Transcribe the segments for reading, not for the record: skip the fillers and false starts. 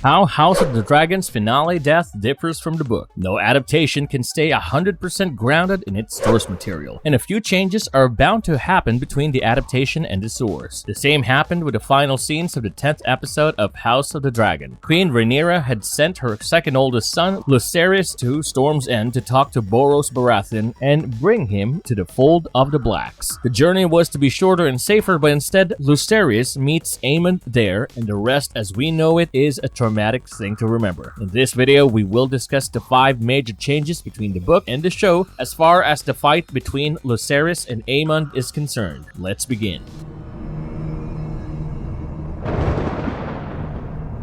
How House of the Dragon's finale death differs from the book. No adaptation can stay 100% grounded in its source material, and a few changes are bound to happen between the adaptation and the source. The same happened with the final scenes of the 10th episode of House of the Dragon. Queen Rhaenyra had sent her second oldest son, Lucerys, to Storm's End to talk to Borros Baratheon and bring him to the fold of the Blacks. The journey was to be shorter and safer, but instead, Lucerys meets Amon there, and the rest as we know it is a traumatic thing to remember. In this video, we will discuss the 5 major changes between the book and the show as far as the fight between Lucerys and Amon is concerned. Let's begin.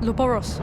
Borros.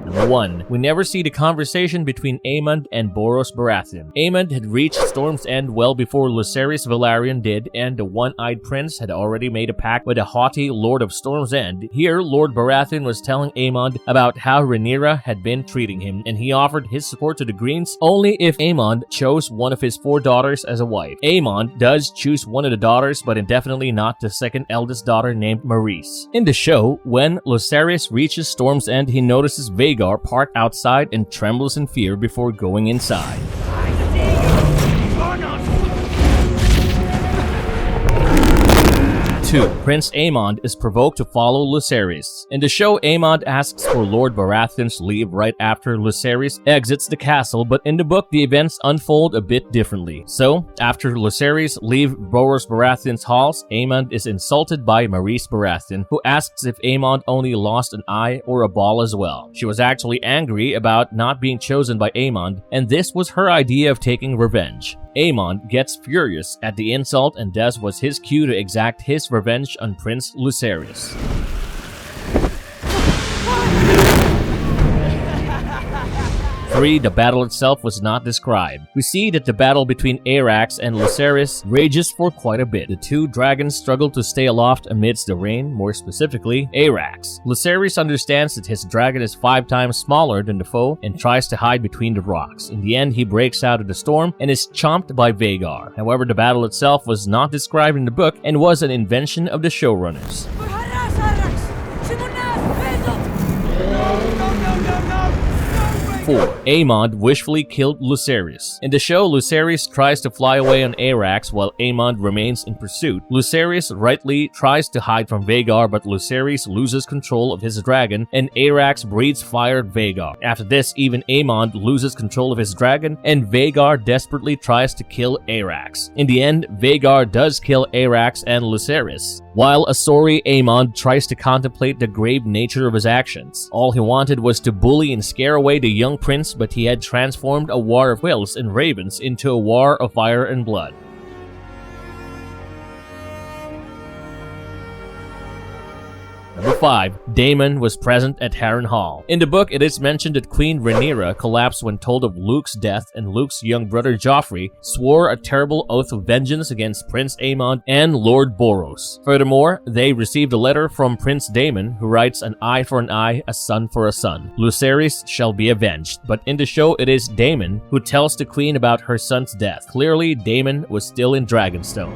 Number 1. We never see the conversation between Amon and Borros Baratheon. Amon had reached Storm's End well before Lucerys Velaryon did, and the one-eyed prince had already made a pact with the haughty Lord of Storm's End. Here, Lord Baratheon was telling Amon about how Rhaenyra had been treating him, and he offered his support to the Greens only if Amon chose one of his 4 daughters as a wife. Amon does choose one of the daughters, but indefinitely not the second eldest daughter named Maurice. In the show, when Lucerys reaches Storm's End, he notices Vhagar parked outside and trembles in fear before going inside. 2. Prince Amon is provoked to follow Lucerys. In the show, Amon asks for Lord Baratheon's leave right after Lucerys exits the castle, but in the book, the events unfold a bit differently. So, after Lucerys leave Borros Baratheon's halls, Amon is insulted by Maurice Baratheon, who asks if Amon only lost an eye or a ball as well. She was actually angry about not being chosen by Amon, and this was her idea of taking revenge. Amon gets furious at the insult and thus was his cue to exact his revenge on Prince Lucerys. 3. The battle itself was not described. We see that the battle between Arrax and Lucerys rages for quite a bit. The 2 dragons struggle to stay aloft amidst the rain, more specifically, Arrax. Lucerys understands that his dragon is 5 times smaller than the foe and tries to hide between the rocks. In the end, he breaks out of the storm and is chomped by Vhagar. However, the battle itself was not described in the book and was an invention of the showrunners. 4. Amon wishfully killed Lucerys. In the show, Lucerys tries to fly away on Arrax while Amon remains in pursuit. Lucerys rightly tries to hide from Vhagar, but Lucerys loses control of his dragon and Arrax breathes fire at Vhagar. After this, even Amon loses control of his dragon and Vhagar desperately tries to kill Arrax. In the end, Vhagar does kill Arrax and Lucerys, while a sorry Amon tries to contemplate the grave nature of his actions. All he wanted was to bully and scare away the young prince, but he had transformed a war of wills and ravens into a war of fire and blood. Number 5. Damon was present at Herron Hall. In the book, it is mentioned that Queen Rhaenyra collapsed when told of Luke's death, and Luke's young brother Joffrey swore a terrible oath of vengeance against Prince Amon and Lord Borros. Furthermore, they received a letter from Prince Damon, who writes, "An eye for an eye, a son for a son. Lucerys shall be avenged." But in the show, it is Damon who tells the queen about her son's death. Clearly, Damon was still in Dragonstone.